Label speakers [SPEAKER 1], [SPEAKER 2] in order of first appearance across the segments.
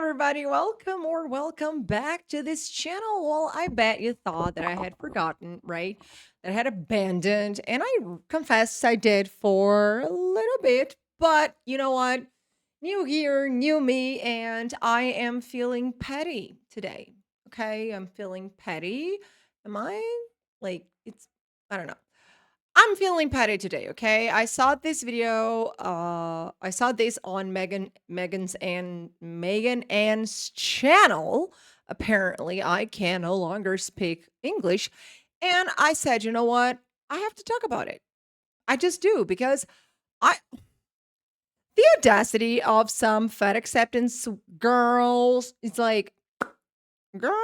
[SPEAKER 1] everybody. Welcome or welcome back to this channel. Well, I bet you thought that I had forgotten, right? That I had abandoned, and I confess I did for a little bit. But you know what? New year, new me, and I am feeling petty today. Okay, I'm feeling petty. Am I? I don't know. I'm feeling petty today, okay? I saw this on Megan Ann's channel. Apparently, I can no longer speak English. And I said, you know what? I have to talk about it. I just do because I the audacity of some fat acceptance girls, it's like, girl,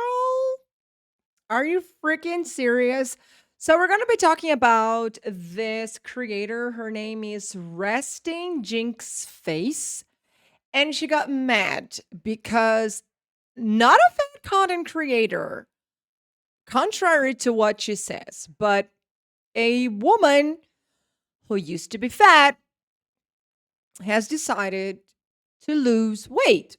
[SPEAKER 1] are you freaking serious? So we're going to be talking about this creator. Her name is Resting Jinx Face, and she got mad because not a fat content creator, contrary to what she says, but a woman who used to be fat has decided to lose weight.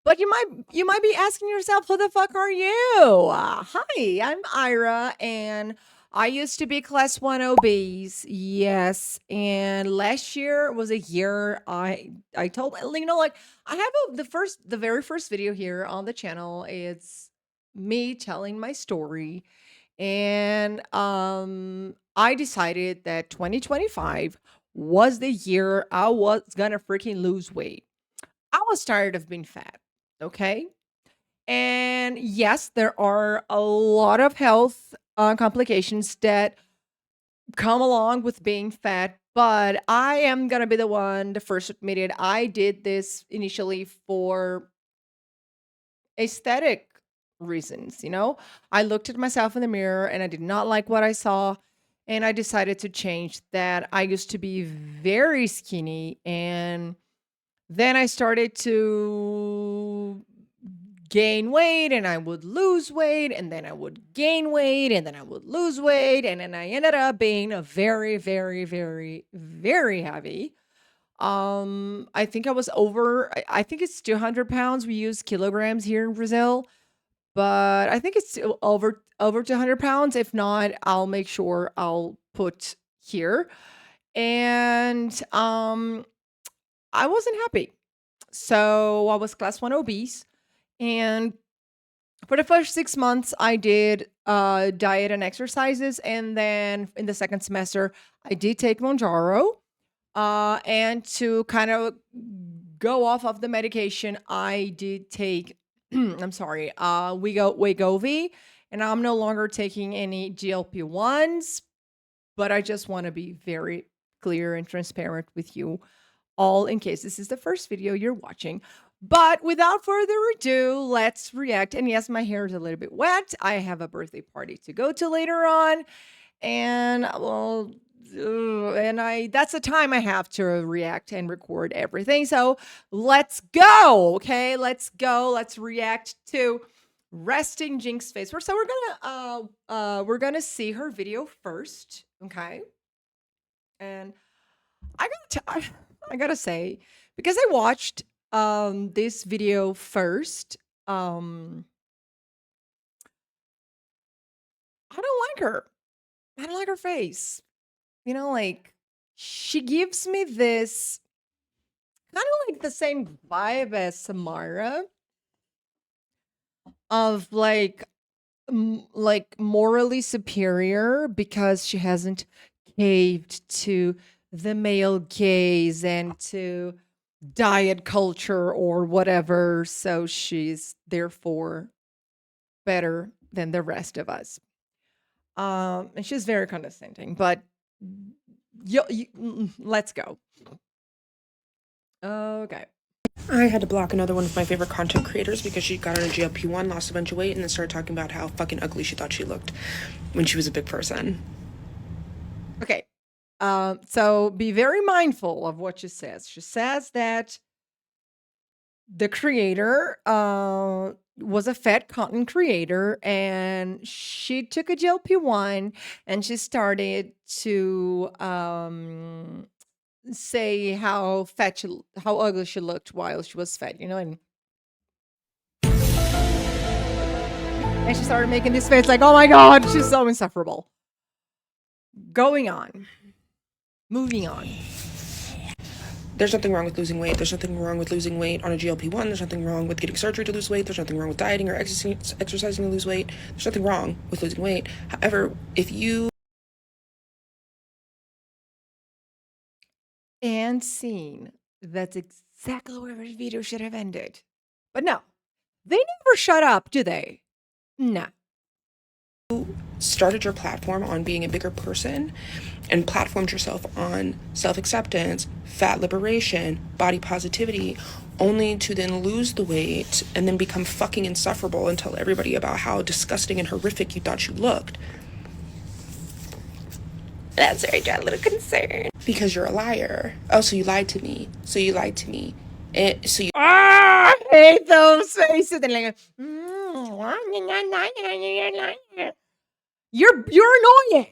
[SPEAKER 1] But you might be asking yourself, who the fuck are you? Hi, I'm Ira, and I used to be class one obese. Yes, and last year was a year I told like I have the very first video here on the channel. It's me telling my story, and I decided that 2025 was the year I was gonna freaking lose weight. I was tired of being fat. Okay. And yes, there are a lot of health complications that come along with being fat, but I am going to be the one, the first to admit it. I did this initially for aesthetic reasons, you know? I looked at myself in the mirror and I did not like what I saw. And I decided to change that. I used to be very skinny, and then I started to gain weight, and I would lose weight, and then I would gain weight, and then I would lose weight, and then I ended up being a very, very, very, very heavy. I think I was over, I think it's 200 pounds. We use kilograms here in Brazil, but I think it's over 200 pounds. If not, I'll make sure I'll put here. And I wasn't happy. So I was class one obese. And for the first 6 months, I did diet and exercises. And then in the second semester, I did take Monjaro. And to kind of go off of the medication, I did take, I'm sorry, Wegovy. And I'm no longer taking any GLP-1s, but I just want to be very clear and transparent with you all in case this is the first video you're watching. But without further ado, let's react. And yes, my hair is a little bit wet. I have a birthday party to go to later on. And well, and I that's the time I have to react and record everything. So let's go. Okay, let's go. Let's react to Resting Jinx Face. So we're gonna see her video first. Okay. And I gotta say, because I watched this video first, I don't like her. I don't like her face. You know, like she gives me this kind of like the same vibe as Samara of like morally superior because she hasn't caved to the male gaze and to diet culture or whatever, so she's therefore better than the rest of us. And she's very condescending, but let's go. Okay.
[SPEAKER 2] I had to block another one of my favorite content creators because she got on a GLP-1, lost a bunch of weight, and then started talking about how fucking ugly she thought she looked when she was a big person.
[SPEAKER 1] Okay. So be very mindful of what she says. She says that the creator was a fat content creator, and she took a GLP-1 and she started to say how ugly she looked while she was fat, you know, and And she started making this face like, oh my God, she's so insufferable. Going on. Moving on.
[SPEAKER 2] There's nothing wrong with losing weight. There's nothing wrong with losing weight on a GLP-1. There's nothing wrong with getting surgery to lose weight. There's nothing wrong with dieting or exercising to lose weight. There's nothing wrong with losing weight. However, if you...
[SPEAKER 1] And scene. That's exactly where this video should have ended. But no, they never shut up, do they? No.
[SPEAKER 2] started your platform on being a bigger person and platformed yourself on self-acceptance, fat liberation, body positivity, only to then lose the weight and then become fucking insufferable and tell everybody about how disgusting and horrific you thought you looked. That's where I got a little concerned. Because you're a liar. Oh, so you lied to me. So you lied to me.
[SPEAKER 1] I hate those faces. You're annoying.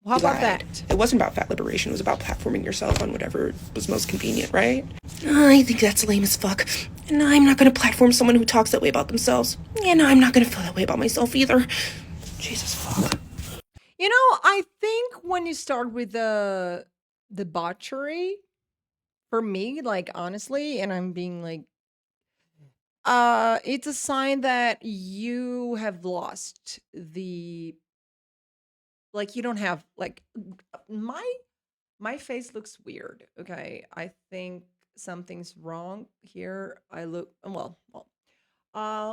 [SPEAKER 1] How about that?
[SPEAKER 2] It wasn't about fat liberation. It was about platforming yourself on whatever was most convenient, right? I think that's lame as fuck. And I'm not going to platform someone who talks that way about themselves. And I'm not going to feel that way about myself either. Jesus fuck.
[SPEAKER 1] You know, I think when you start with the debauchery, for me, like honestly, and I'm being like, it's a sign that you have lost the, like, you don't have like my face looks weird. Okay, I think something's wrong here. I look well.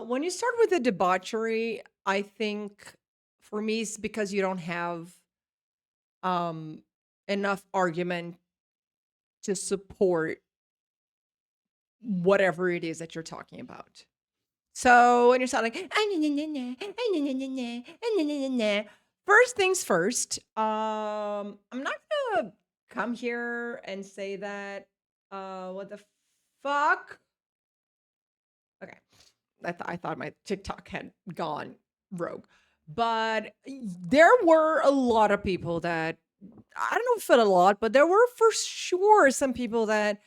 [SPEAKER 1] When you start with the debauchery, I think for me it's because you don't have um enough argument to support whatever it is that you're talking about. So when you're starting like first things first, I'm not gonna come here and say that what the fuck. Okay. I thought my TikTok had gone rogue. But there were a lot of people that, I don't know if it a lot, but there were for sure some people that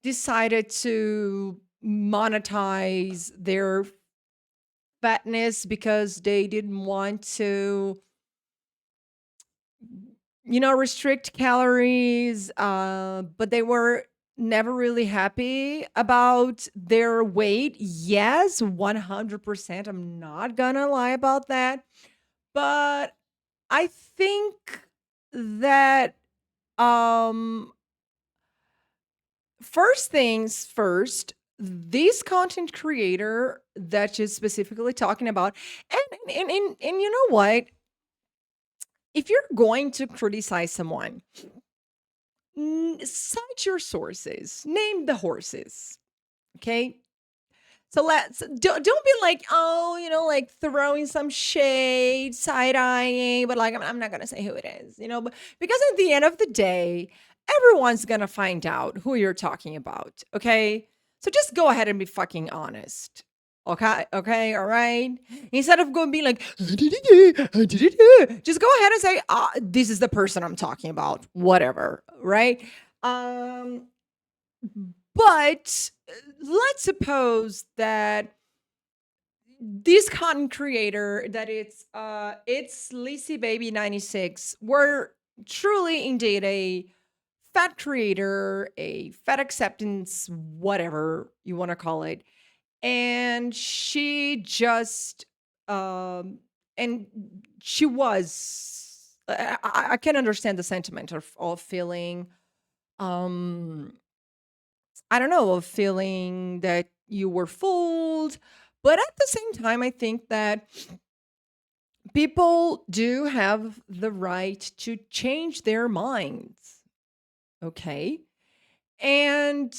[SPEAKER 1] decided to monetize their fatness because they didn't want to, restrict calories, but they were never really happy about their weight. Yes, 100%. I'm not gonna lie about that. But I think that, um first things first, this content creator that you're specifically talking about, and you know what? If you're going to criticize someone, cite your sources, name the horses. Okay. So don't be like, oh, like throwing some shade, side eyeing, but like I'm not gonna say who it is, but because at the end of the day, everyone's gonna find out who you're talking about. Okay. So just go ahead and be fucking honest. Okay, okay, all right. Instead of going be like, just go ahead and say, this is the person I'm talking about, whatever, right? Um, but let's suppose that this content creator that it's Lacey Baby 96 were truly indeed a fat creator, a fat acceptance, whatever you want to call it. And she just and she was I can understand the sentiment of feeling um I don't know, of feeling that you were fooled. But at the same time, I think that people do have the right to change their minds. Okay. And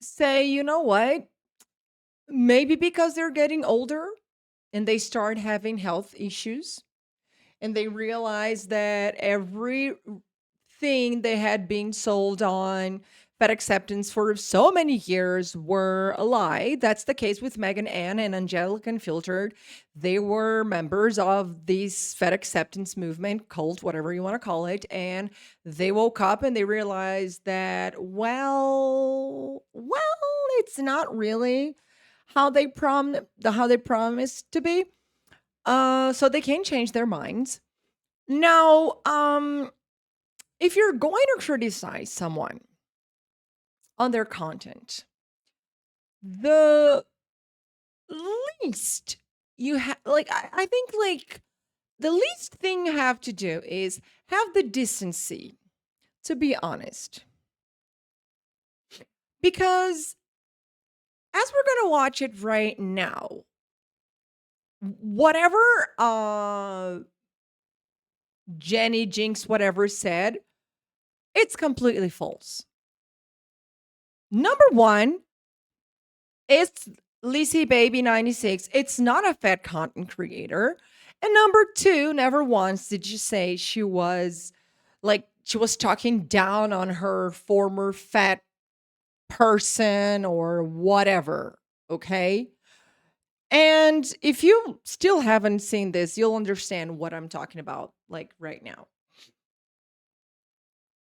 [SPEAKER 1] say, you know what? Maybe because they're getting older and they start having health issues and they realize that everything they had been sold on fat acceptance for so many years were a lie. That's the case with Megan Ann and Angelic Unfiltered. They were members of this fat acceptance movement, cult, whatever you want to call it, and they woke up and they realized that, well, it's not really how they promised to be. So they can change their minds. Now, if you're going to criticize someone on their content, the least you have, like, I think, like, the least thing you have to do is have the decency to be honest. Because as we're going to watch it right now, whatever Jenny Jinx whatever said, it's completely false. Number 1, it's Lizzie Baby 96. It's not a fat content creator. And number 2, never once did you say she was talking down on her former fat person or whatever, okay? And if you still haven't seen this, you'll understand what I'm talking about, like, right now.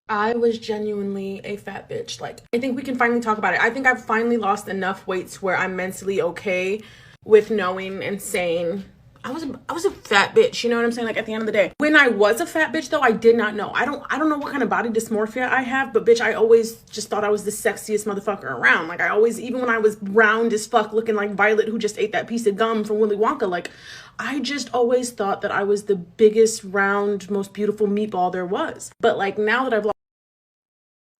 [SPEAKER 2] I was genuinely a fat bitch. Like, I think we can finally talk about it. I think I've finally lost enough weight to where I'm mentally okay with knowing and saying I was a fat bitch, you know what I'm saying? Like, at the end of the day. When I was a fat bitch though, I did not know. I don't know what kind of body dysmorphia I have, but bitch, I always just thought I was the sexiest motherfucker around. Like, I always, even when I was round as fuck looking like Violet who just ate that piece of gum from Willy Wonka, like, I just always thought that I was the biggest round, most beautiful meatball there was. But like, now that I've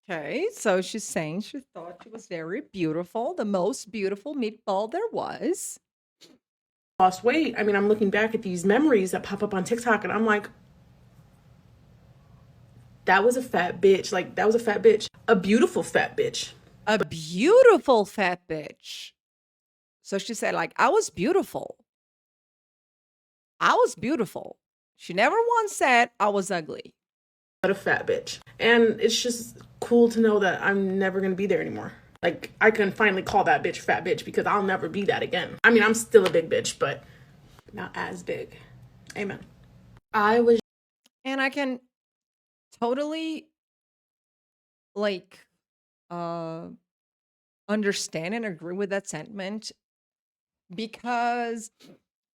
[SPEAKER 1] Okay, so she's saying she thought she was very beautiful, the most beautiful meatball there was.
[SPEAKER 2] lost weight, I mean, I'm looking back at these memories that pop up on TikTok and I'm like, that was a fat bitch. Like, that was a fat bitch. A beautiful fat bitch.
[SPEAKER 1] A beautiful fat bitch. So she said, like, I was beautiful. I was beautiful. She never once said I was ugly.
[SPEAKER 2] But a fat bitch. And it's just cool to know that I'm never going to be there anymore. Like, I can finally call that bitch fat bitch because I'll never be that again. I mean, I'm still a big bitch, but not as big. Amen. I was
[SPEAKER 1] And I can totally, like, uh understand and agree with that sentiment because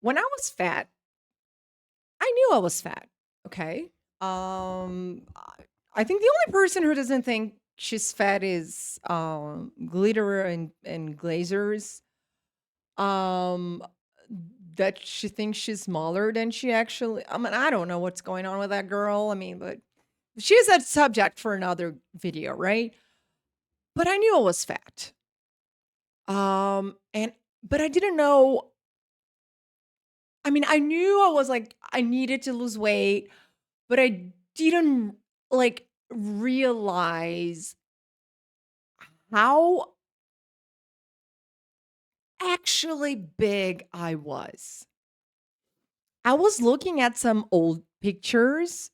[SPEAKER 1] when I was fat, I knew I was fat. Okay. I think the only person who doesn't think she's fat is Glitter and Glazers. Um, that she thinks she's smaller than she actually. I mean, I don't know what's going on with that girl. I mean, but she's a subject for another video, right? But I knew I was fat. And but I didn't know. I mean, I knew I was like I needed to lose weight, but I didn't like realize how actually big I was. I was looking at some old pictures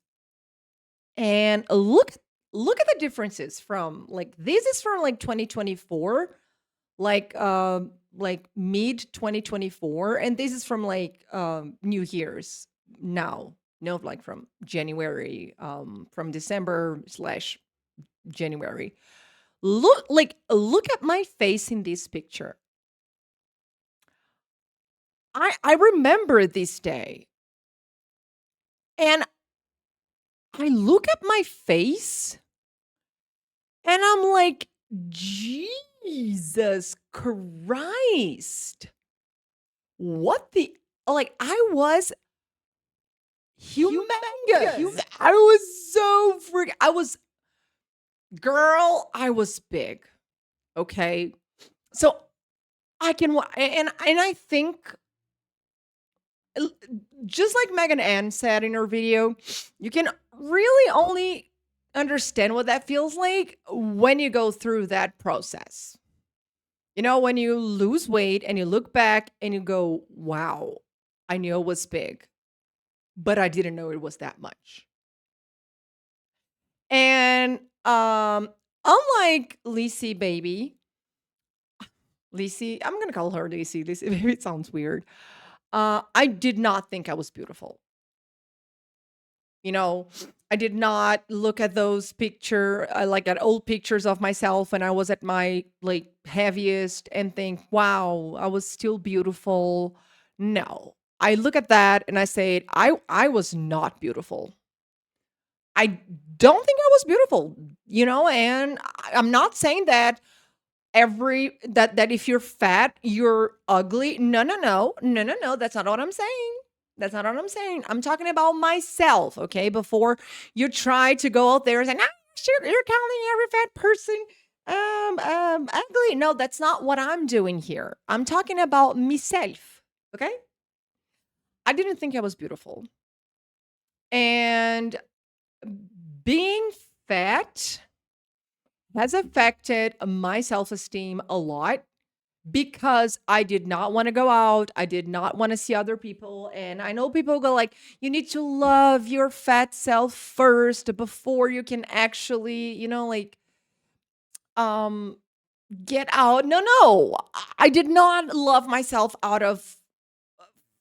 [SPEAKER 1] and look at the differences from like this is from like 2024, like mid 2024, and this is from like New Year's now. No, like from January, from December slash January. Look at my face in this picture. I remember this day. And I look at my face and I'm like, Jesus Christ. What the like I was humongous. I was so I was girl, I was big. Okay. So I can and I think l- just like Megan Ann said in her video, you can really only understand what that feels like when you go through that process. You know, when you lose weight and you look back and you go, wow, I knew it was big, but I didn't know it was that much. And unlike Lacey Baby, Lacey, I'm gonna call her Lacey. Lacey Baby, it sounds weird. I did not think I was beautiful. You know, I did not look at those like at old pictures of myself when I was at my like heaviest and think, wow, I was still beautiful. No. I look at that and I say, I was not beautiful. I don't think I was beautiful, and I'm not saying that that if you're fat, you're ugly. No, no, no. No, no, no. That's not what I'm saying. That's not what I'm saying. I'm talking about myself, okay? Before you try to go out there and say, "No, you're calling every fat person ugly." No, that's not what I'm doing here. I'm talking about myself, okay? I didn't think I was beautiful. And being fat has affected my self-esteem a lot because I did not wanna go out, I did not wanna see other people, and I know people go like, "You need to love your fat self first before you can actually, um, get out." No, no, I did not love myself out of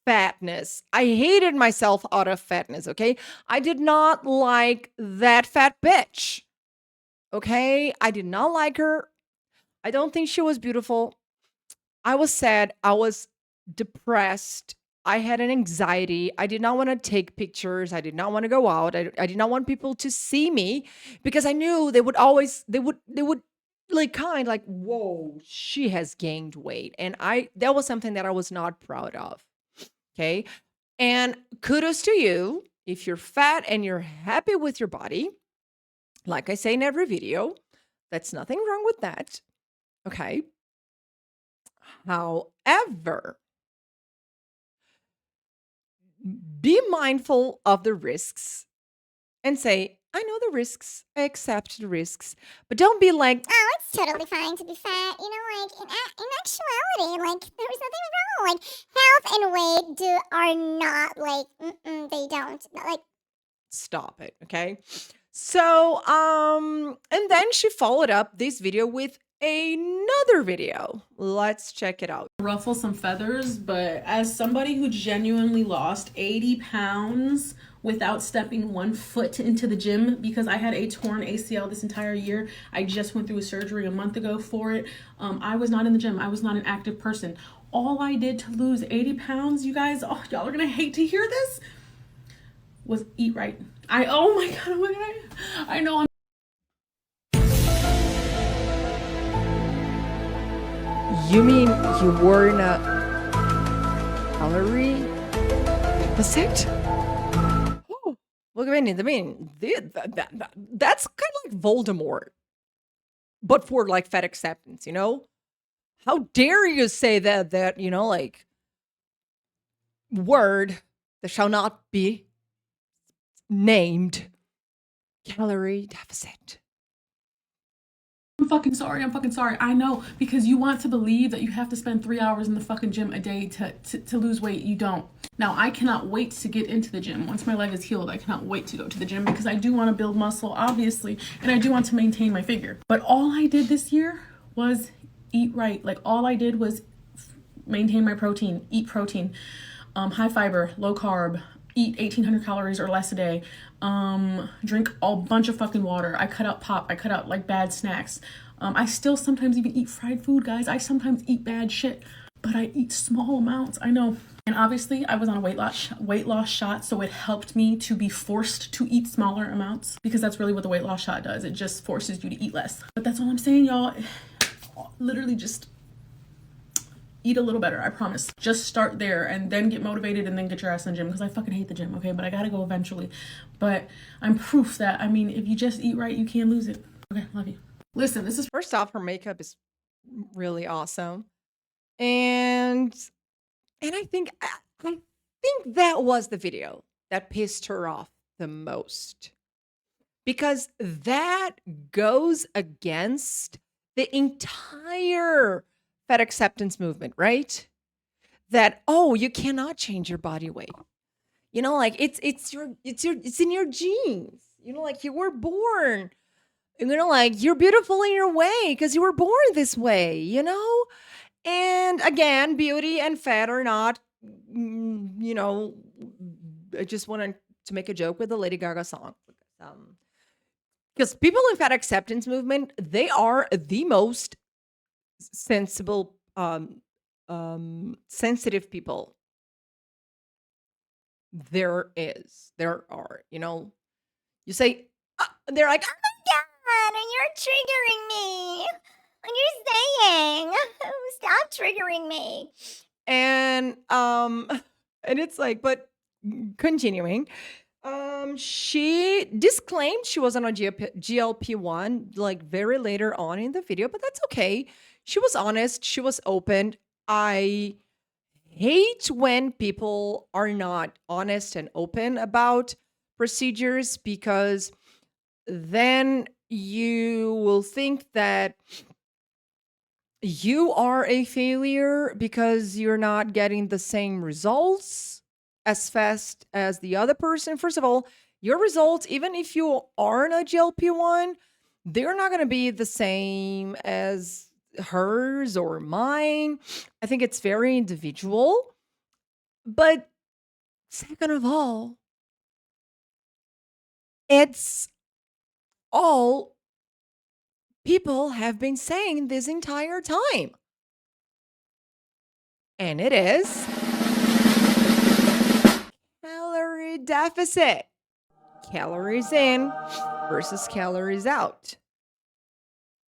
[SPEAKER 1] fatness. I hated myself out of fatness, okay? I did not like that fat bitch, okay? I did not like her. I don't think she was beautiful. I was sad. I was depressed. I had an anxiety. I did not want to take pictures. I did not want to go out. I did not want people to see me because I knew they would like kind like, whoa, she has gained weight. And that was something that I was not proud of. Okay. And kudos to you if you're fat and you're happy with your body. Like I say in every video, that's nothing wrong with that. Okay. However, be mindful of the risks and say, I know the risks, I accept the risks, but don't be like,
[SPEAKER 3] Oh, it's totally fine to be fat. In actuality, there was nothing wrong. Health and weight are not they don't.
[SPEAKER 1] stop it, okay? So, and then she followed up this video with another video. Let's check it out.
[SPEAKER 4] Ruffle some feathers, but as somebody who genuinely lost 80 pounds without stepping 1 foot into the gym because I had a torn ACL this entire year. I just went through a surgery a month ago for it. I was not in the gym. I was not an active person. All I did to lose 80 pounds, you guys, oh, y'all are gonna hate to hear this, was eat right. Oh my God, I know I'm
[SPEAKER 1] You mean you were in a calorie deficit? Oh, look, that's kind of like Voldemort, but for like fat acceptance, How dare you say that, word that shall not be named calorie deficit.
[SPEAKER 4] fucking sorry. I'm fucking sorry. I know, because you want to believe that you have to spend 3 hours in the fucking gym a day to lose weight. You don't. Now, I cannot wait to get into the gym. Once my leg is healed, I cannot wait to go to the gym because I do want to build muscle, obviously, and I do want to maintain my figure. But all I did this year was eat right. Like, all I did was maintain my protein, eat protein, high fiber, low carb, eat 1,800 calories or less a day, drink a bunch of fucking water. I cut out pop. I cut out like bad snacks. I still sometimes even eat fried food, guys. I sometimes eat bad shit, but I eat small amounts. I know. And obviously, I was on a weight loss shot, so it helped me to be forced to eat smaller amounts because that's really what the weight loss shot does. It just forces you to eat less. But that's all I'm saying, y'all. Literally just eat a little better, I promise. Just start there and then get motivated and then get your ass in the gym because I fucking hate the gym, okay? But I gotta go eventually. But I'm proof that, if you just eat right, you can lose it. Okay, love you. Listen, this is
[SPEAKER 1] First off, her makeup is really awesome. And I think that was the video that pissed her off the most. Because that goes against the entire fat acceptance movement, right? That, oh, you cannot change your body weight. Like it's in your genes. Like you were born. Like you're beautiful in your way because you were born this way. And again, beauty and fat are not, I just wanted to make a joke with the Lady Gaga song. Because people in fat acceptance movement, they are the most sensible, sensitive people There are, you say, they're like,
[SPEAKER 3] God, you're triggering me. What you're saying? Stop triggering me.
[SPEAKER 1] and and it's like, but continuing, she disclaimed she was on a GLP-1 like very later on in the video, but that's okay. She was honest, she was open. I hate when people are not honest and open about procedures, because then you will think that you are a failure because you're not getting the same results as fast as the other person. First of all, your results, even if you are on a GLP-1, they're not going to be the same as hers or mine. I think it's very individual. But second of all, it's all people have been saying this entire time. And it is calorie deficit. Calories in versus calories out.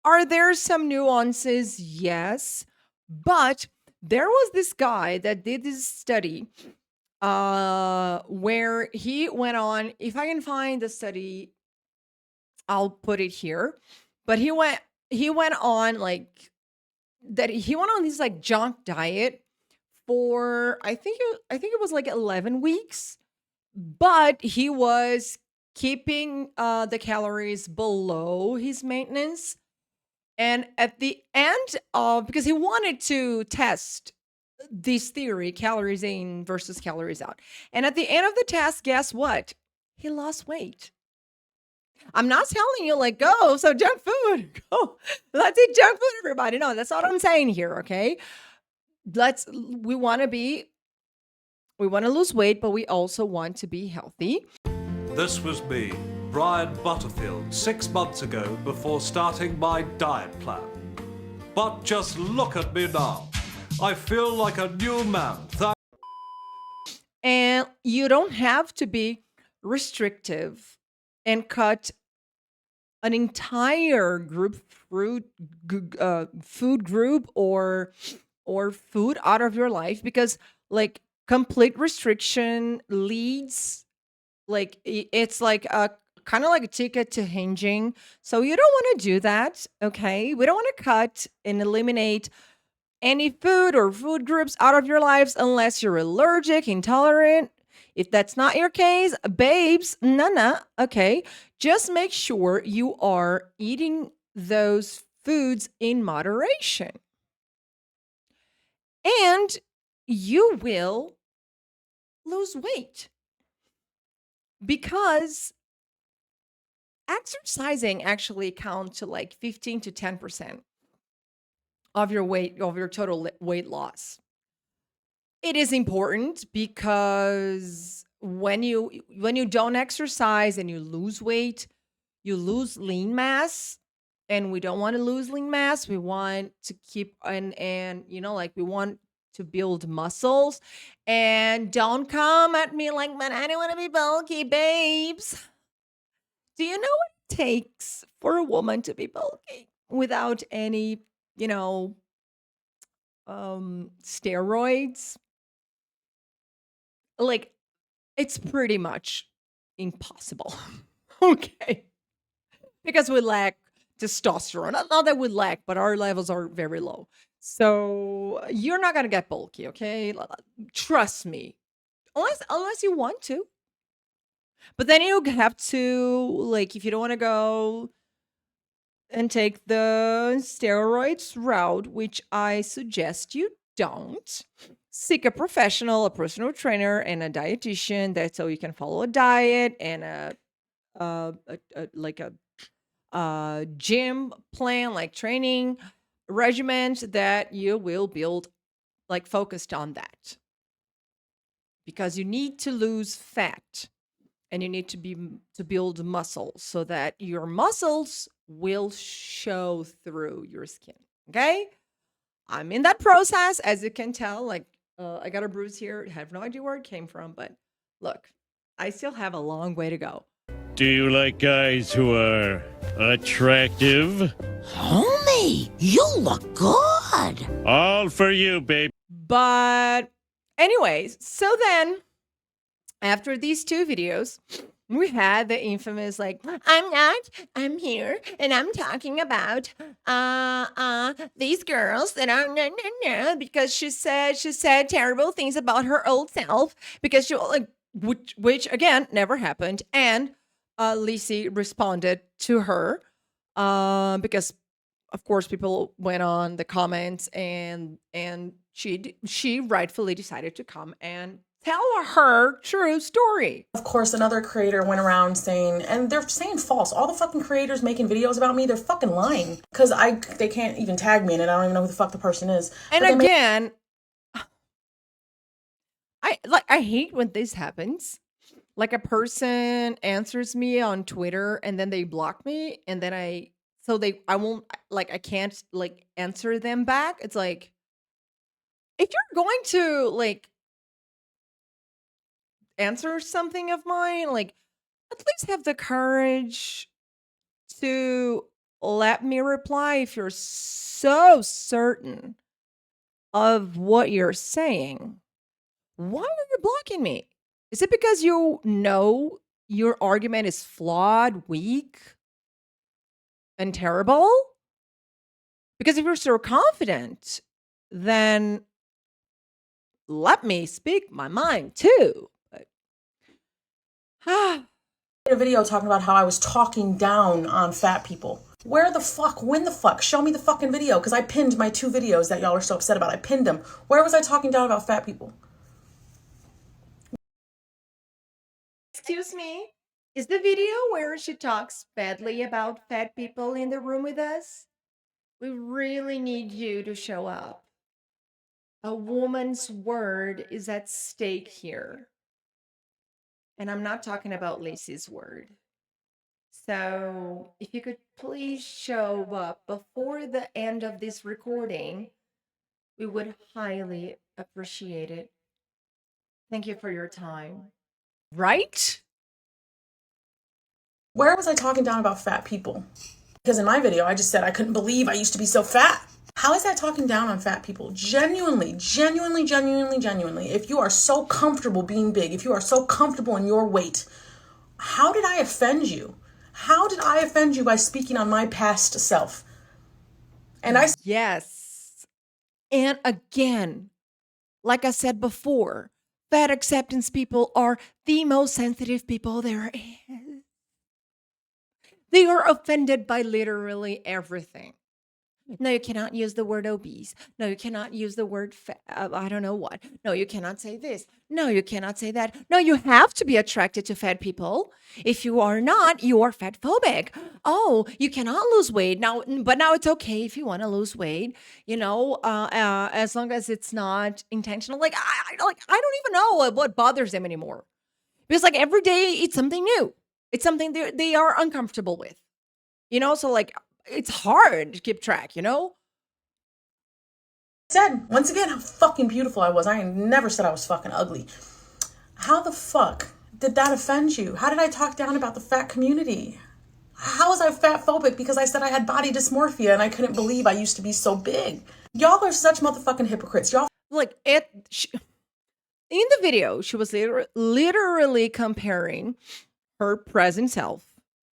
[SPEAKER 1] Are there some nuances? Yes. But there was this guy that did this study where he went on, if I can find the study, I'll put it here. But he went on like that he went on this like junk diet for I think it was like 11 weeks, but he was keeping the calories below his maintenance. And at the end of, because he wanted to test this theory, calories in versus calories out. And at the end of the test, guess what? He lost weight. I'm not telling you like go, so junk food, go. Let's eat junk food, everybody. No, that's not what I'm saying here, okay? We want to lose weight, but we also want to be healthy.
[SPEAKER 5] This was me, Brian Butterfield, 6 months ago before starting my diet plan. But just look at me now. I feel like a new man.
[SPEAKER 1] And you don't have to be restrictive and cut an entire food group or food out of your life, because like complete restriction leads, like it's like a kind of like a ticket to hinging. So you don't want to do that, okay? We don't want to cut and eliminate any food or food groups out of your lives unless you're allergic, intolerant. If that's not your case, babes, nana, okay? Just make sure you are eating those foods in moderation. And you will lose weight, because exercising actually counts to like 15 to 10% of your weight, of your total weight loss. It is important because when you don't exercise and you lose weight, you lose lean mass, and we don't want to lose lean mass. We want to keep and like we want to build muscles. And don't come at me like, man, I don't want to be bulky, babes. Do you know what it takes for a woman to be bulky without any, you know, steroids? Like, it's pretty much impossible. Okay. Because we lack testosterone. Not that we lack, but our levels are very low. So you're not gonna get bulky, okay? Trust me. Unless you want to. But then you have to, like, if you don't want to go and take the steroids route, which I suggest you don't, seek a professional, a personal trainer, and a dietitian. That's so you can follow a diet and like a gym plan, like training regiment that you will build, like focused on that, because you need to lose fat and you need to build muscles so that your muscles will show through your skin. Okay, I'm in that process, as you can tell. Like, I got a bruise here. I have no idea where it came from, but Look, I still have a long way to go.
[SPEAKER 6] Do you like guys who are attractive?
[SPEAKER 7] Homie, you look good.
[SPEAKER 6] All for you, babe.
[SPEAKER 1] But anyways, so then after these two videos, we had the infamous like, I'm here and I'm talking about these girls that are because she said terrible things about her old self because she like which again never happened. And Lizzie responded to her because of course people went on the comments and she rightfully decided to come and tell her true story.
[SPEAKER 8] Of course, another creator went around saying, and they're saying false. All the fucking creators making videos about me, they're fucking lying. Because they can't even tag me in it. I don't even know who the fuck the person is.
[SPEAKER 1] And again, I hate when this happens. Like a person answers me on Twitter and then they block me and then I won't like I can't like answer them back. It's like if you're going to like answer something of mine, like at least have the courage to let me reply if you're so certain of what you're saying. Why are you blocking me? Is it because you know your argument is flawed, weak, and terrible? Because if you're so confident, then let me speak my mind too. But,
[SPEAKER 8] a video talking about how I was talking down on fat people. Where the fuck? When the fuck? Show me the fucking video, because I pinned my 2 videos that y'all are so upset about. I pinned them. Where was I talking down about fat people?
[SPEAKER 1] excuse me, is the video where she talks badly about fat people in the room with us? We really need you to show up. A woman's word is at stake here. And I'm not talking about Lacey's word. So if you could please show up before the end of this recording, we would highly appreciate it. Thank you for your time. Right?
[SPEAKER 8] Where was I talking down about fat people? Because in my video, I just said I couldn't believe I used to be so fat. How is that talking down on fat people? Genuinely, if you are so comfortable being big, if you are so comfortable in your weight, how did I offend you? How did I offend you by speaking on my past self? And I
[SPEAKER 1] Yes. And again, like I said before, fat acceptance people are the most sensitive people there is. They are offended by literally everything. No, you cannot use the word obese. No, you cannot use the word fat. I don't know what. No, you cannot say this. No, you cannot say that. No, you have to be attracted to fat people. If you are not, you are fat phobic. Oh, you cannot lose weight now, but now it's okay if you want to lose weight. As long as it's not intentional. Like I don't even know what bothers them anymore because like every day it's something new. It's something they are uncomfortable with. So like it's hard to keep track,
[SPEAKER 8] said, once again, how fucking beautiful I was. I never said I was fucking ugly. How the fuck did that offend you? How did I talk down about the fat community? How was I fat phobic because I said I had body dysmorphia and I couldn't believe I used to be so big? Y'all are such motherfucking hypocrites. Y'all
[SPEAKER 1] like in the video, she was literally comparing her present self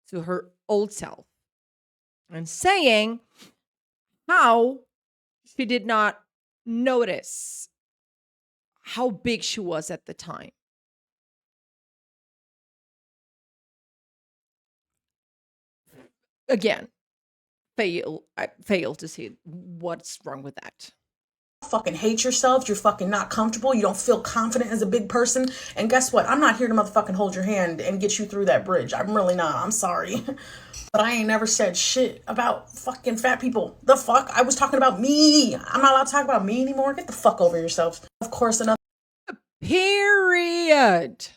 [SPEAKER 1] to her old self and saying how she did not notice how big she was at the time. Again, I fail to see what's wrong with that.
[SPEAKER 8] fucking hate yourself. You're fucking not comfortable. You don't feel confident as a big person. And guess what? I'm not here to motherfucking hold your hand and get you through that bridge. I'm really not. I'm sorry. But I ain't never said shit about fucking fat people. The fuck? I was talking about me. I'm not allowed to talk about me anymore. Get the fuck over yourselves. Of course, another.
[SPEAKER 1] Period.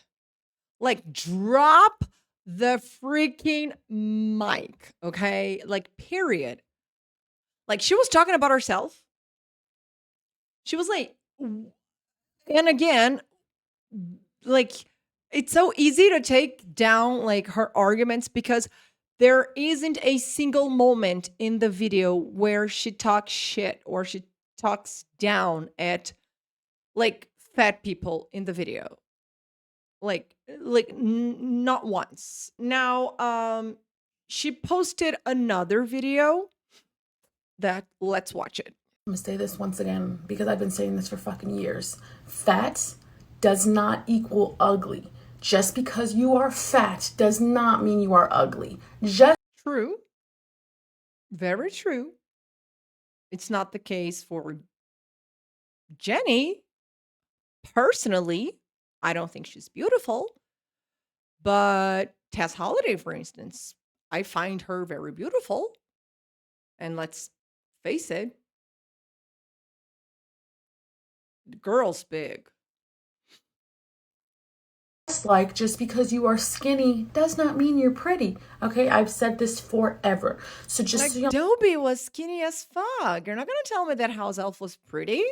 [SPEAKER 1] Like, drop the freaking mic, okay? Like, period. Like, she was talking about herself. She was like, and again, like, it's so easy to take down like her arguments because there isn't a single moment in the video where she talks shit or she talks down at like fat people in the video. Not once. Now she posted another video that let's watch it.
[SPEAKER 8] I'm gonna say this once again because I've been saying this for fucking years. Fat does not equal ugly. Just because you are fat does not mean you are ugly. Just
[SPEAKER 1] True. Very true. It's not the case for Jenny. Personally, I don't think she's beautiful. But Tess Holiday, for instance, I find her very beautiful. And let's face it, the girl's big.
[SPEAKER 8] like just because you are skinny does not mean you're pretty. Okay, I've said this forever. So just
[SPEAKER 1] Like
[SPEAKER 8] so you know,
[SPEAKER 1] Dobie was skinny as fuck. You're not gonna tell me that house elf was pretty?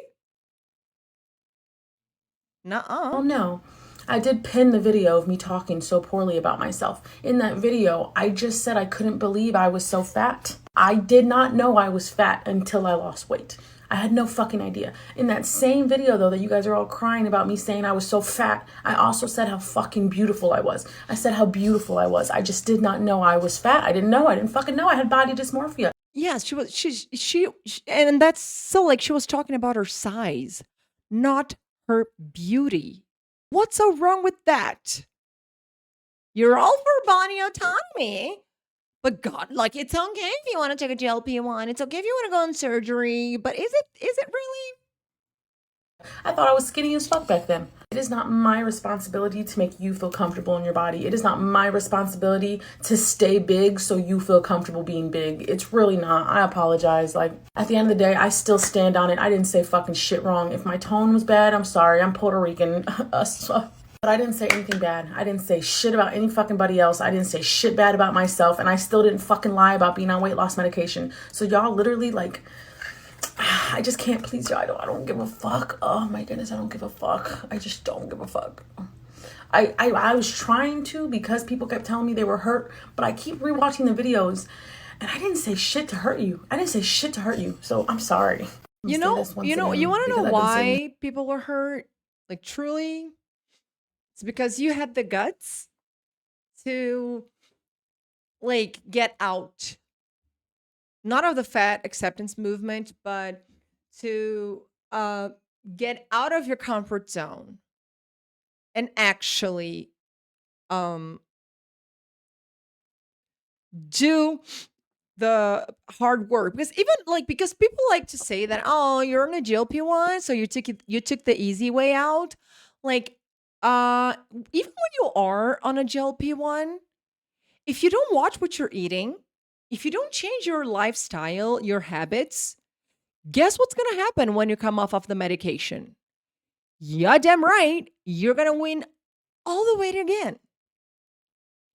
[SPEAKER 1] Nuh-uh.
[SPEAKER 8] no. I did pin the video of me talking so poorly about myself. In that video, I just said I couldn't believe I was so fat. I did not know I was fat until I lost weight. I had no fucking idea. In that same video, though, that you guys are all crying about me saying I was so fat, I also said how fucking beautiful I was. I said how beautiful I was. I just did not know I was fat. I didn't know. I didn't fucking know I had body dysmorphia.
[SPEAKER 1] Yes, and that's so like she was talking about her size, not her beauty. What's so wrong with that? You're all for body autonomy. But God, like it's okay if you want to take a GLP-1. It's okay if you want to go in surgery. But is it really?
[SPEAKER 8] I thought I was skinny as fuck back then. It is not my responsibility to make you feel comfortable in your body. It is not my responsibility to stay big so you feel comfortable being big. It's really not. I apologize. Like, at the end of the day, I still stand on it. I didn't say fucking shit wrong. If my tone was bad, I'm sorry. I'm Puerto Rican. But I didn't say anything bad. I didn't say shit about any fucking body else. I didn't say shit bad about myself. And I still didn't fucking lie about being on weight loss medication. So y'all literally like, I just can't please y'all. I don't give a fuck. Oh my goodness, I don't give a fuck. I just don't give a fuck. I was trying to because people kept telling me they were hurt, but I keep rewatching the videos and I didn't say shit to hurt you. I didn't say shit to hurt you. So I'm sorry.
[SPEAKER 1] You want to know why people were hurt? Like truly? It's because you had the guts to like get out. Not of the fat acceptance movement, but to get out of your comfort zone and actually do the hard work. Because people like to say that, oh, you're on a GLP-1, so you took the easy way out. Like even when you are on a GLP-1, if you don't watch what you're eating, if you don't change your lifestyle, your habits, guess what's going to happen when you come off the medication? Yeah, damn right. You're going to win all the weight again.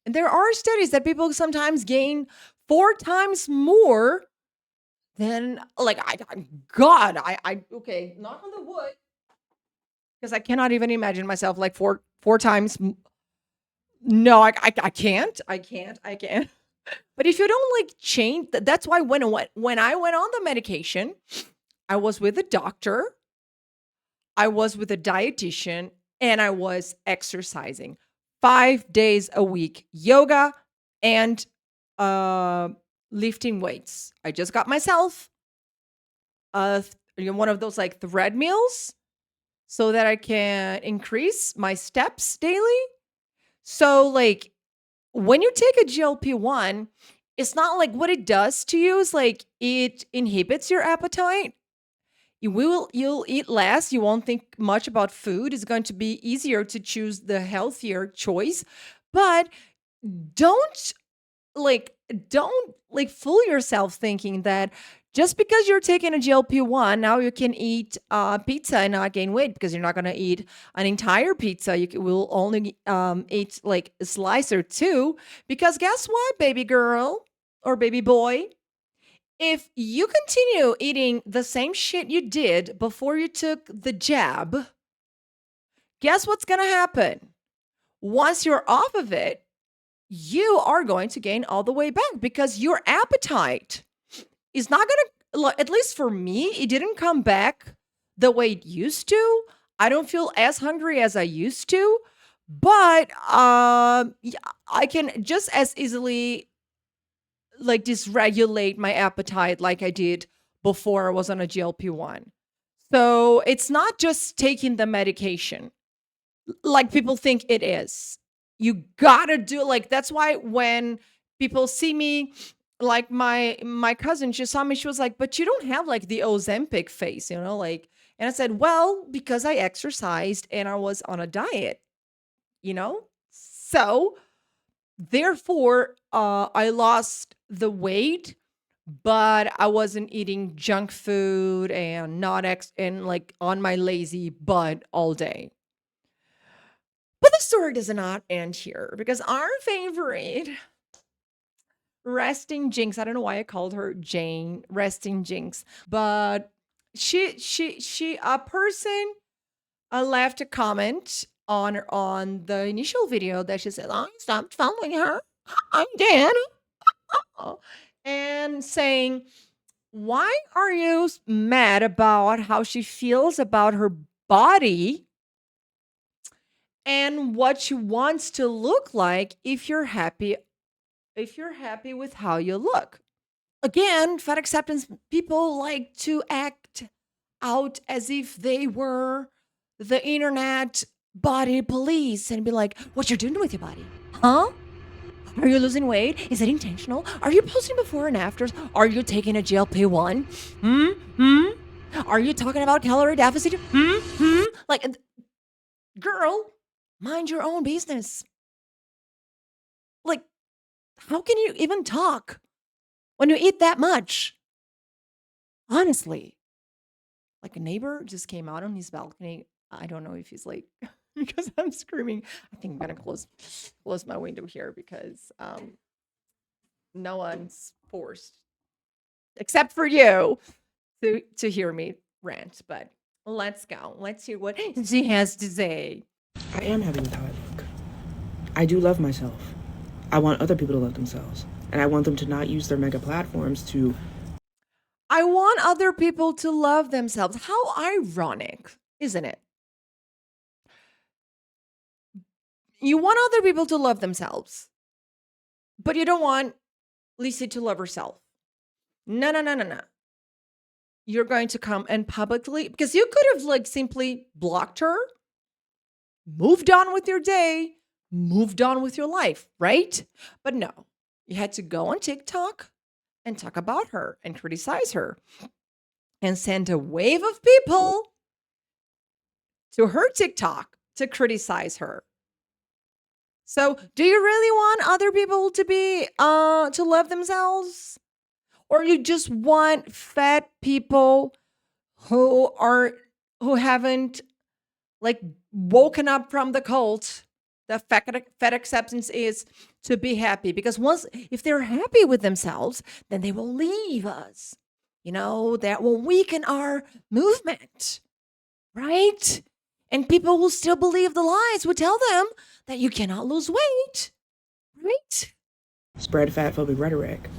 [SPEAKER 1] And there are studies that people sometimes gain 4 times more than like, okay, knock on the wood. Because I cannot even imagine myself like four times. No, I can't. I can't. But if you don't like change, that's why when I went on the medication, I was with a doctor, I was with a dietitian, and I was exercising 5 days a week, yoga and lifting weights. I just got myself one of those like thread meals so that I can increase my steps daily. So like when you take a GLP-1, it's not like what it does to you is like it inhibits your appetite. You'll eat less. You won't think much about food. It's going to be easier to choose the healthier choice. But don't don't fool yourself thinking that just because you're taking a GLP-1, now you can eat pizza and not gain weight because you're not going to eat an entire pizza. Will only eat like a slice or two because guess what, baby girl or baby boy? If you continue eating the same shit you did before you took the jab, guess what's going to happen? once you're off of it, you are going to gain all the way back because your appetite is not going to, at least for me, it didn't come back the way it used to. I don't feel as hungry as I used to, but yeah, I can just as easily like dysregulate my appetite like I did before I was on a GLP-1. So it's not just taking the medication like people think it is. You gotta do like that's why when people see me, like my cousin, she saw me, she was like, but you don't have like the Ozempic face, like, and I said, well, because I exercised and I was on a diet, you know? So therefore, I lost the weight, but I wasn't eating junk food and not and like on my lazy butt all day. But the story does not end here because our favorite resting jinx, I don't know why I called her Jane, resting jinx, but a person left a comment on the initial video that she said, I stopped following her. I'm dead. And saying, why are you mad about how she feels about her body and what she wants to look like if you're happy with how you look? Again, fat acceptance people like to act out as if they were the internet body police and be like, what you're doing with your body? Huh? Are you losing weight? Is it intentional? Are you posting before and afters? Are you taking a GLP-1? Are you talking about calorie deficit? Like, girl, mind your own business. Like, how can you even talk when you eat that much? Honestly, like a neighbor just came out on his balcony. I don't know if he's like because I'm screaming. I think I'm gonna close my window here because no one's forced except for you to hear me rant. But let's go. Let's hear what she has to say.
[SPEAKER 2] I am happy with how I look. I do love myself. I want other people to love themselves. And I want them to not use their mega platforms to...
[SPEAKER 1] I want other people to love themselves. How ironic, isn't it? You want other people to love themselves, but you don't want Lisa to love herself. No, no, no, no, no. You're going to come and publicly, because you could have like simply blocked her, moved on with your day, moved on with your life, right? But no, you had to go on TikTok and talk about her and criticize her and send a wave of people to her TikTok to criticize her. So, do you really want other people to be to love themselves? Or you just want fat people who haven't like woken up from the cult? The fat acceptance is to be happy, because if they're happy with themselves, then they will leave us. That will weaken our movement, right? And people will still believe the lies we tell them that you cannot lose weight, right?
[SPEAKER 2] Spread fat-phobic rhetoric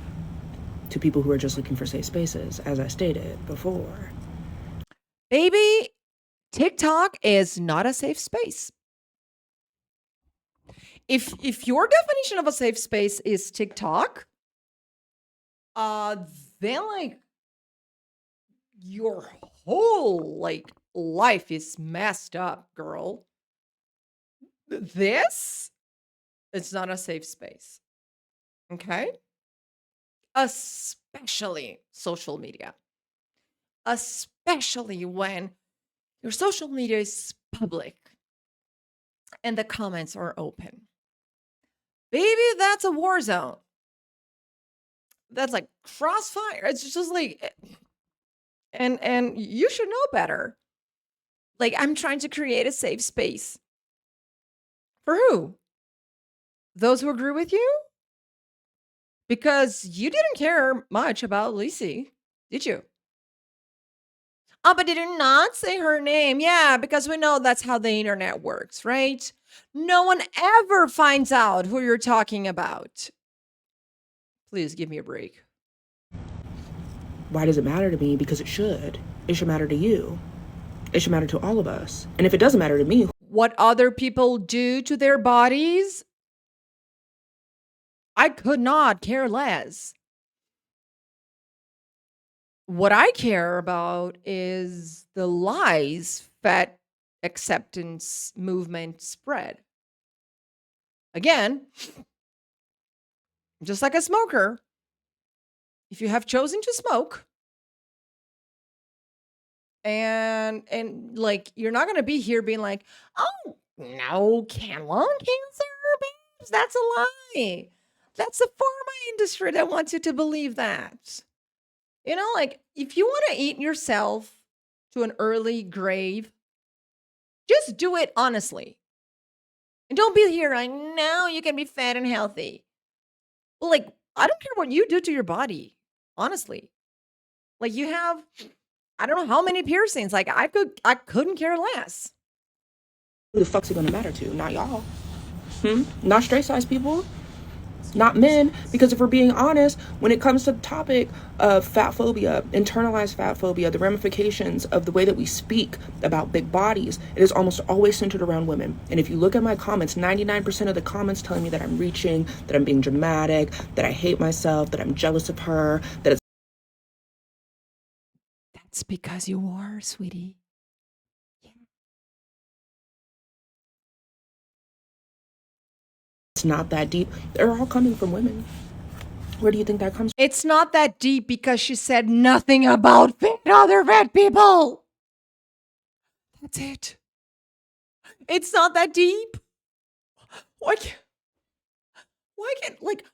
[SPEAKER 2] to people who are just looking for safe spaces, as I stated before.
[SPEAKER 1] Baby, TikTok is not a safe space. If your definition of a safe space is TikTok, then like your whole like life is messed up, girl. This, it's not a safe space. Okay? Especially social media. Especially when your social media is public and the comments are open. Baby, that's a war zone. That's like crossfire. It's just like, and you should know better. Like, I'm trying to create a safe space. For who? Those who agree with you? Because you didn't care much about Lacey, did you? Oh, but did you not say her name? Yeah, because we know that's how the internet works, right? No one ever finds out who you're talking about. Please give me a break.
[SPEAKER 2] Why does it matter to me? Because it should. It should matter to you. It should matter to all of us. And if it doesn't matter to me,
[SPEAKER 1] What other people do to their bodies, I could not care less. What I care about is the lies fat acceptance movement spread. Again, just like a smoker, if you have chosen to smoke and like you're not going to be here being like, "Oh, no, lung cancer, babes, that's a lie." That's the pharma industry that wants you to believe that. You know, like if you want to eat yourself to an early grave, just do it honestly. And don't be here like, "No, you can be fat and healthy." Well, like, I don't care what you do to your body, honestly. Like you have, I don't know how many piercings. Like I couldn't care less.
[SPEAKER 2] who the fuck's it gonna matter to? Not y'all. Not straight size people. Not men. Because if we're being honest, when it comes to the topic of fat phobia, internalized fat phobia, the ramifications of the way that we speak about big bodies, it is almost always centered around women. And if you look at my comments, 99% of the comments telling me that I'm reaching, that I'm being dramatic, that I hate myself, that I'm jealous of her, that it's
[SPEAKER 1] That's because you are, sweetie.
[SPEAKER 2] not that deep. They're all coming from women. Where do you think that comes from?
[SPEAKER 1] It's not that deep because she said nothing about other fat people. That's it. It's not that deep. Why can't like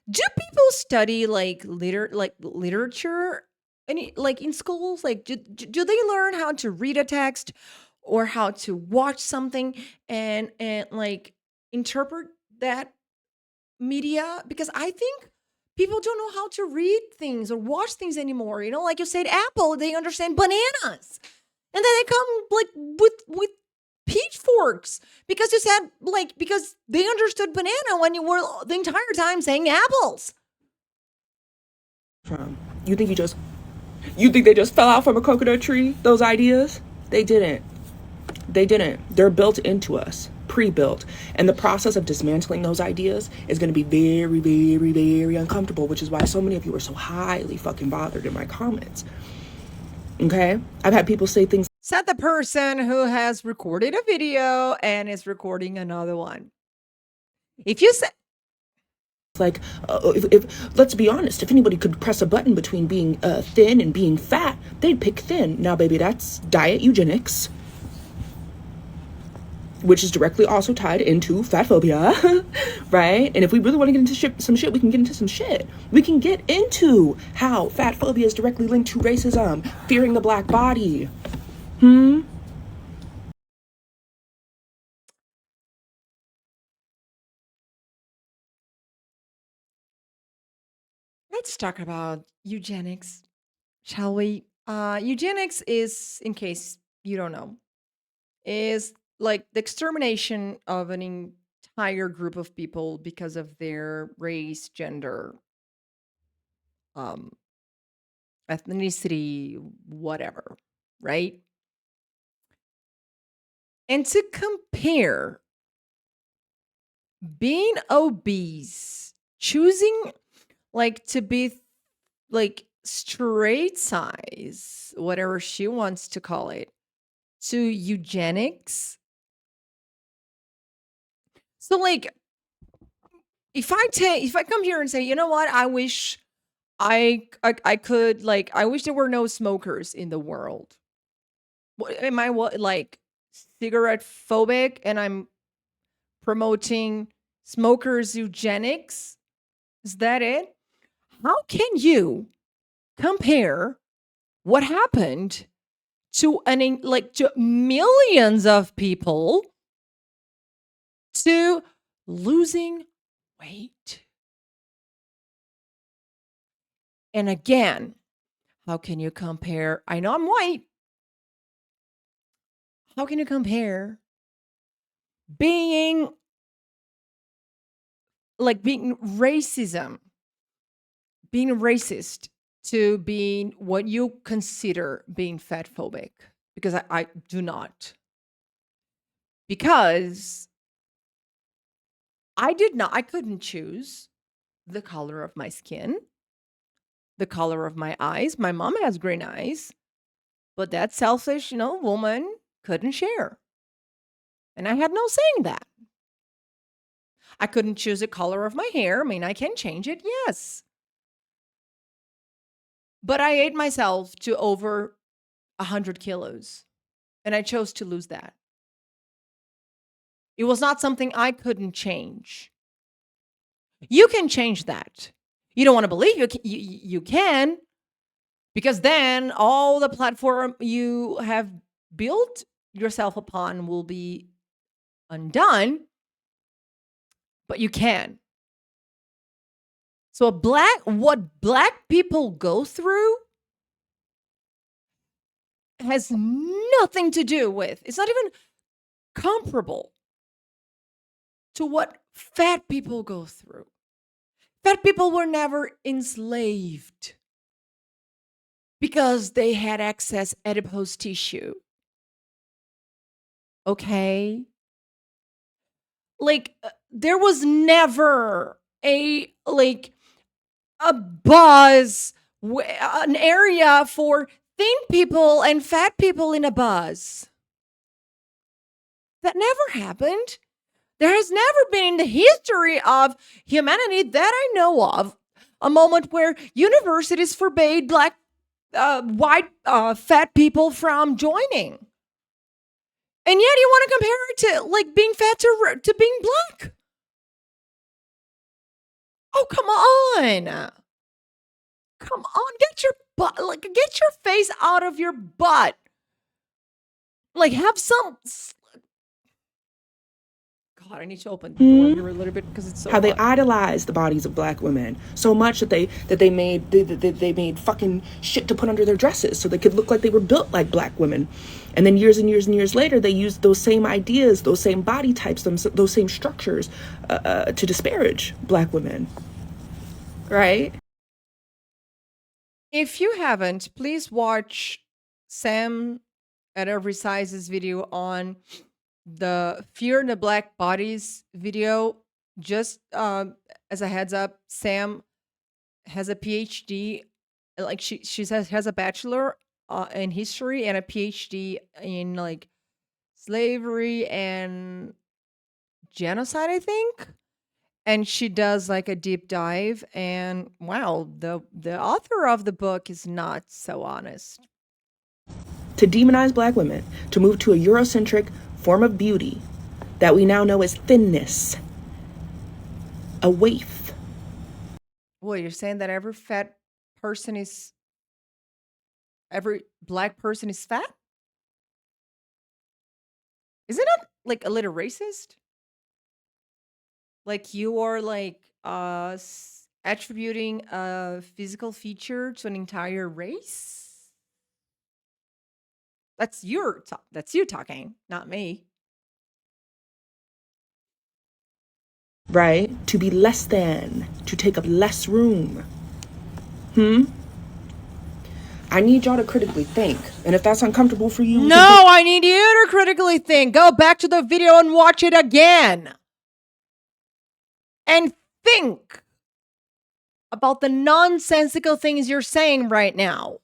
[SPEAKER 1] do people study like literature any like in schools? Like do they learn how to read a text or how to watch something and like interpret that media? Because I think people don't know how to read things or watch things anymore. You know, like you said, Apple, they understand bananas. And then they come like with pitchforks because you said like because they understood banana when you were the entire time saying apples.
[SPEAKER 2] From? You think they just fell out from a coconut tree, those ideas? They didn't. They're built into us, pre-built. And the process of dismantling those ideas is going to be very, very, very uncomfortable, which is why so many of you are so highly fucking bothered in my comments. Okay? I've had people say things
[SPEAKER 1] Said the person who has recorded a video and is recording another one. If you say
[SPEAKER 2] like, if let's be honest, if anybody could press a button between being thin and being fat, they'd pick thin. Now, baby, that's diet eugenics, which is directly also tied into fat phobia, right? And if we really want to get into some shit, we can get into some shit. We can get into how fat phobia is directly linked to racism, fearing the black body.
[SPEAKER 1] let's talk about eugenics, shall we? Eugenics is, in case you don't know, is like the extermination of an entire group of people because of their race, gender, um, ethnicity, whatever, right? And to compare being obese, choosing like to be like straight size, whatever she wants to call it, to eugenics. So like if I come here and say, you know what, I wish I could like I wish there were no smokers in the world. What am I what like cigarette phobic and I'm promoting smokers eugenics? Is that it? How can you compare what happened to like to millions of people to losing weight? And again, how can you compare? I know I'm white. How can you compare being being racist to being what you consider being fat phobic, because I do not. Because I couldn't choose the color of my skin, the color of my eyes. My mom has green eyes, but that selfish, woman couldn't share. And I had no say in that. I couldn't choose the color of my hair. I mean, I can change it, yes. But I ate myself to over 100 kilos, and I chose to lose that. It was not something I couldn't change. You can change that. You don't want to believe you can, because then all the platform you have built yourself upon will be undone, but you can. So what black people go through has nothing to do with, it's not even comparable to what fat people go through. Fat people were never enslaved because they had excess adipose tissue. Okay? There was never a buzz, an area for thin people and fat people in a buzz. That never happened. There has never been in the history of humanity that I know of a moment where universities forbade white, fat people from joining. And yet you want to compare it to being fat to being black. Oh, come on. Come on, get your butt, get your face out of your butt. Have some. God, I need to open the door here a little bit because it's so
[SPEAKER 2] How they
[SPEAKER 1] hot.
[SPEAKER 2] idolize the bodies of black women so much that they made fucking shit to put under their dresses so they could look like they were built like black women. And then years and years and years later, they used those same ideas, those same body types, those same structures to disparage black women. Right?
[SPEAKER 1] If you haven't, please watch Sam at Every Size's video on the Fear in the Black Bodies video. Just as a heads up, Sam has a PhD, she has a bachelor in history and a PhD in slavery and genocide, I think. And she does a deep dive, and wow, the author of the book is not so honest.
[SPEAKER 2] To demonize black women, to move to a Eurocentric form of beauty that we now know as thinness, a waif.
[SPEAKER 1] Well, you're saying that every black person is fat? Isn't that a little racist? You are attributing a physical feature to an entire race? That's you talking, not me.
[SPEAKER 2] Right? To be less than, to take up less room. I need y'all to critically think. And if that's uncomfortable for you...
[SPEAKER 1] No, I need you to critically think. Go back to the video and watch it again. And think about the nonsensical things you're saying right now.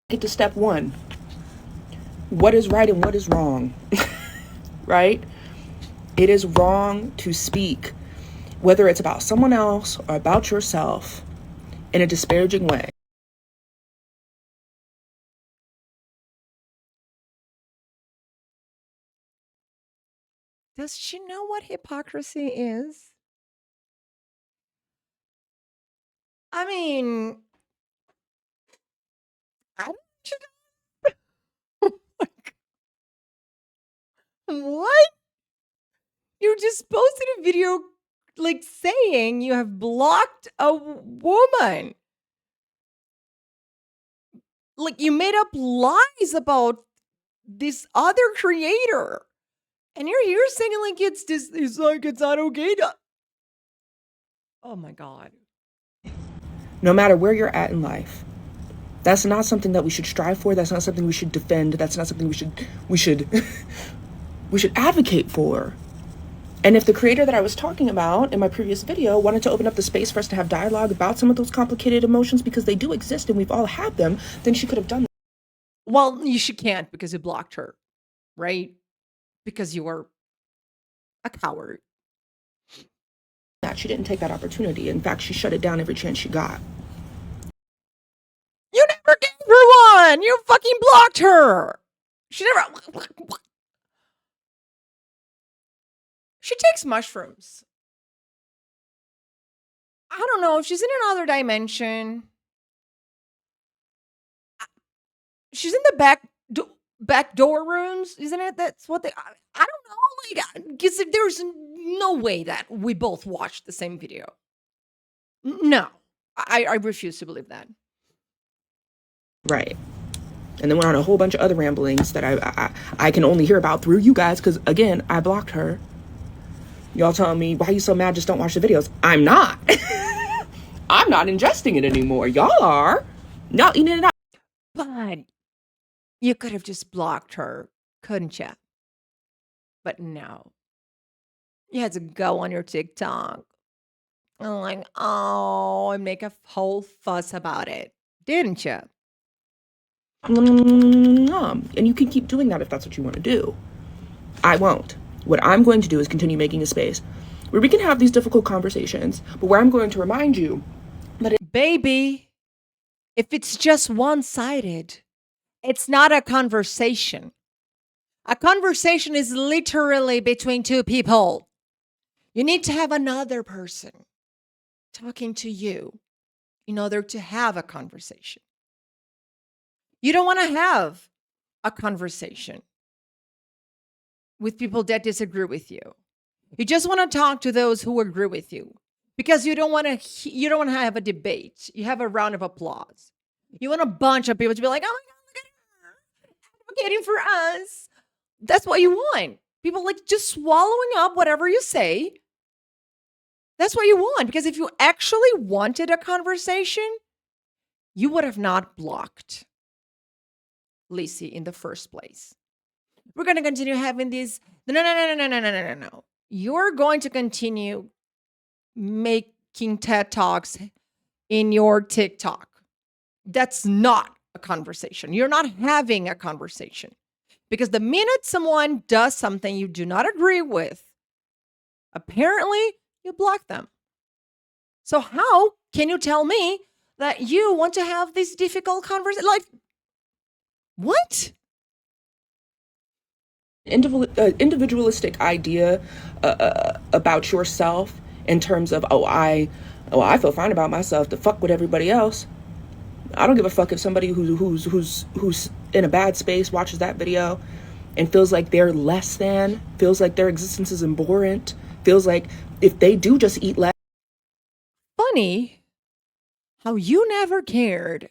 [SPEAKER 2] Get to step one. What is right and what is wrong? Right? It is wrong to speak, whether it's about someone else or about yourself, in a disparaging way.
[SPEAKER 1] Does she know what hypocrisy is? I mean, I don't what? You just posted a video saying you have blocked a woman. You made up lies about this other creator. And you're here saying like it's like it's not okay to. Oh my God.
[SPEAKER 2] No matter where you're at in life, that's not something that we should strive for. That's not something we should defend. That's not something we should we should advocate for. And if the creator that I was talking about in my previous video wanted to open up the space for us to have dialogue about some of those complicated emotions, because they do exist and we've all had them, then she could have done that.
[SPEAKER 1] Well, she can't because you blocked her, right? Because you were a coward.
[SPEAKER 2] She didn't take that opportunity. In fact, she shut it down every chance she got.
[SPEAKER 1] You never gave her one. You fucking blocked her. She never. She takes mushrooms. I don't know if she's in another dimension. She's in the back door rooms, isn't it? That's what they. I don't know. Like, because there's no way that we both watched the same video. No, I refuse to believe that.
[SPEAKER 2] Right. And then went on a whole bunch of other ramblings that I can only hear about through you guys, because again, I blocked her. Y'all telling me, why are you so mad? Just don't watch the videos. I'm not. I'm not ingesting it anymore. Y'all are. Y'all eating it out.
[SPEAKER 1] But you could have just blocked her, couldn't you? But no. You had to go on your TikTok and like, oh, and make a whole fuss about it, didn't you?
[SPEAKER 2] And you can keep doing that if that's what you want to do. I won't. What I'm going to do is continue making a space where we can have these difficult conversations, but where I'm going to remind you that
[SPEAKER 1] Baby, if it's just one-sided, it's not a conversation. A conversation is literally between two people. You need to have another person talking to you in order to have a conversation. You don't want to have a conversation with people that disagree with you. You just want to talk to those who agree with you, because you don't want to have a debate. You have a round of applause. You want a bunch of people to be like, "Oh my God, look at her advocating for us." That's what you want. People like just swallowing up whatever you say. That's what you want, because if you actually wanted a conversation, you would have not blocked Lacey in the first place. We're going to continue having these. No. You're going to continue making TED Talks in your TikTok. That's not a conversation. You're not having a conversation, because the minute someone does something you do not agree with, apparently you block them. So how can you tell me that you want to have this difficult conversation? Like, what?
[SPEAKER 2] Individualistic idea about yourself in terms of, I feel fine about myself, to fuck with everybody else. I don't give a fuck if somebody who's in a bad space watches that video and feels like they're less than, feels like their existence is abhorrent, feels like if they do just eat less.
[SPEAKER 1] Funny how you never cared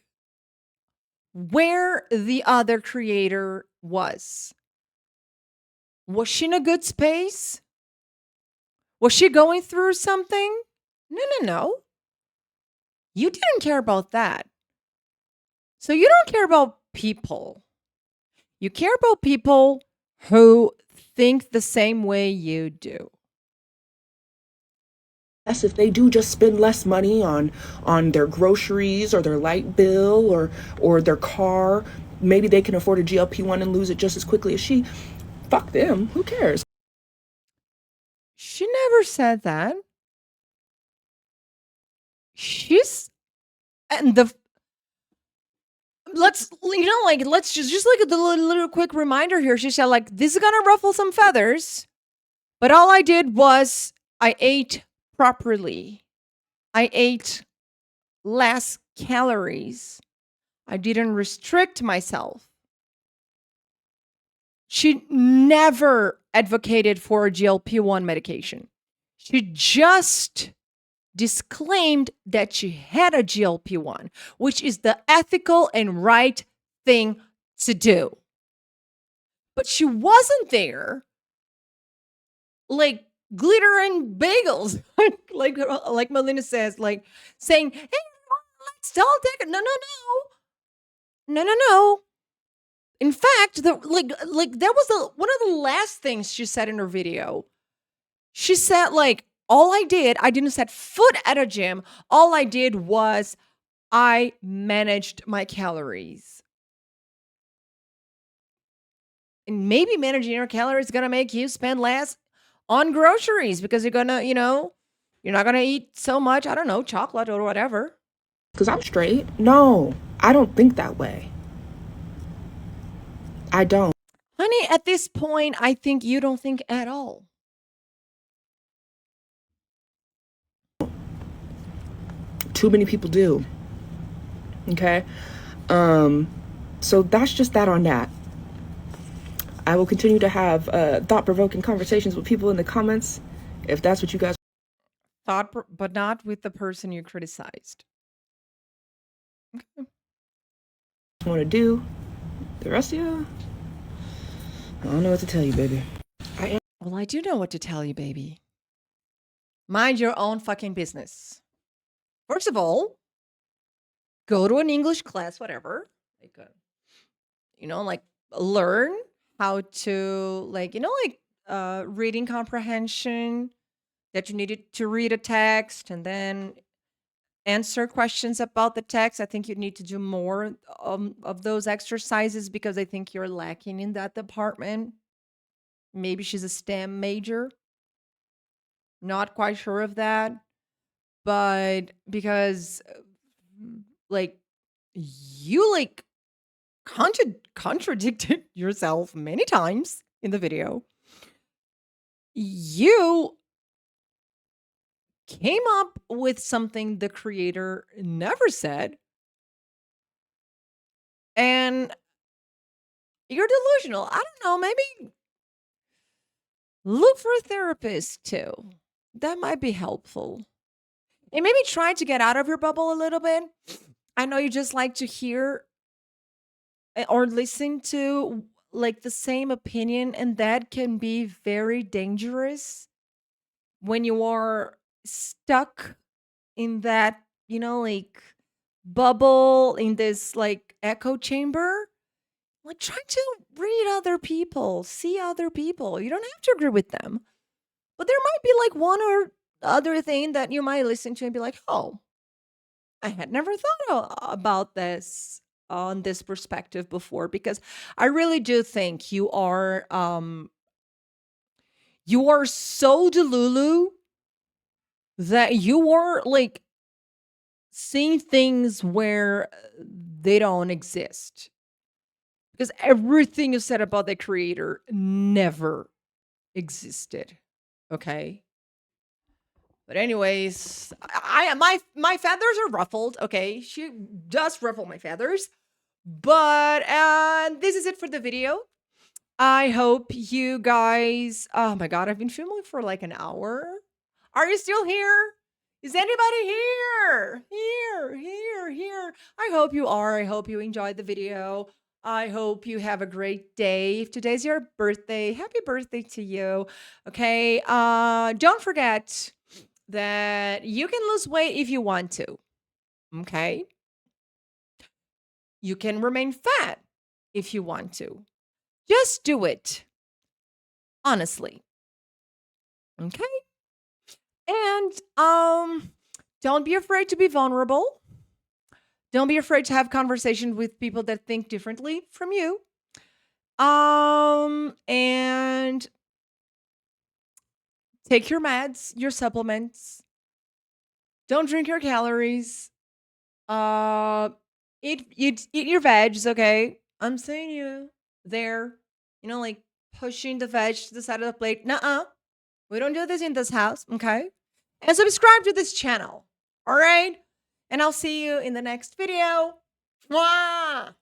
[SPEAKER 1] where the other creator was. Was she in a good space? Was she going through something? No. You didn't care about that. So you don't care about people. You care about people who think the same way you do.
[SPEAKER 2] If they do just spend less money on their groceries or their light bill or their car, maybe they can afford a GLP-1 and lose it just as quickly as she. Fuck them. Who cares?
[SPEAKER 1] She never said that. She's and the let's just like a little quick reminder here. She said like, this is gonna ruffle some feathers, but all I did was I ate properly. I ate less calories. I didn't restrict myself. She never advocated for a GLP-1 medication. She just disclaimed that she had a GLP-1, which is the ethical and right thing to do. But she wasn't there like glitter and bagels, like Melina says, like saying, "Hey, let's all take it." No, no, no, no, no, no. In fact, like that was one of the last things she said in her video. She said, like, I didn't set foot at a gym. All I did was I managed my calories. And maybe managing your calories is gonna make you spend less on groceries because you're gonna, you're not gonna eat so much, I don't know, chocolate or whatever.
[SPEAKER 2] Because I'm straight. No, I don't think that way. I don't.
[SPEAKER 1] Honey, at this point, I think you don't think at all.
[SPEAKER 2] Too many people do. Okay? So that's just that on that. I will continue to have thought-provoking conversations with people in the comments if that's what you guys
[SPEAKER 1] But not with the person you criticized. Okay.
[SPEAKER 2] want to do. The rest of you, I don't know what to tell you, baby.
[SPEAKER 1] Well, I do know what to tell you, baby. Mind your own fucking business. First of all, go to an English class, whatever. Like, like learn how to, reading comprehension, that you needed to read a text and then answer questions about the text. I think you need to do more of those exercises because I think you're lacking in that department. Maybe she's a STEM major. Not quite sure of that. But because you contradicted yourself many times in the video. You came up with something the creator never said. And you're delusional. I don't know, maybe look for a therapist too. That might be helpful. And maybe try to get out of your bubble a little bit. I know you just like to hear or listen to like the same opinion, and that can be very dangerous when you are stuck in that, bubble, in this like echo chamber. Like, try to read other people, see other people. You don't have to agree with them, but there might be like one or other thing that you might listen to and be like, "Oh, I had never thought about this on this perspective before." Because I really do think you are so delulu that you are like seeing things where they don't exist. Because everything you said about the creator never existed. Okay? But anyways, my feathers are ruffled, okay? She does ruffle my feathers. But this is it for the video. I hope you guys, oh my god, I've been filming for like an hour. Are you still here? Is anybody here? Here. I hope you are. I hope you enjoyed the video. I hope you have a great day. If today's your birthday, happy birthday to you. Okay. Don't forget that you can lose weight if you want to. Okay. You can remain fat if you want to. Just do it. Honestly. Okay? And don't be afraid to be vulnerable. Don't be afraid to have conversations with people that think differently from you. And take your meds, your supplements. Don't drink your calories. Eat your veggies, okay? I'm saying you there, like pushing the veg to the side of the plate. Nuh-uh. We don't do this in this house, okay? And subscribe to this channel, all right? And I'll see you in the next video. Mwah!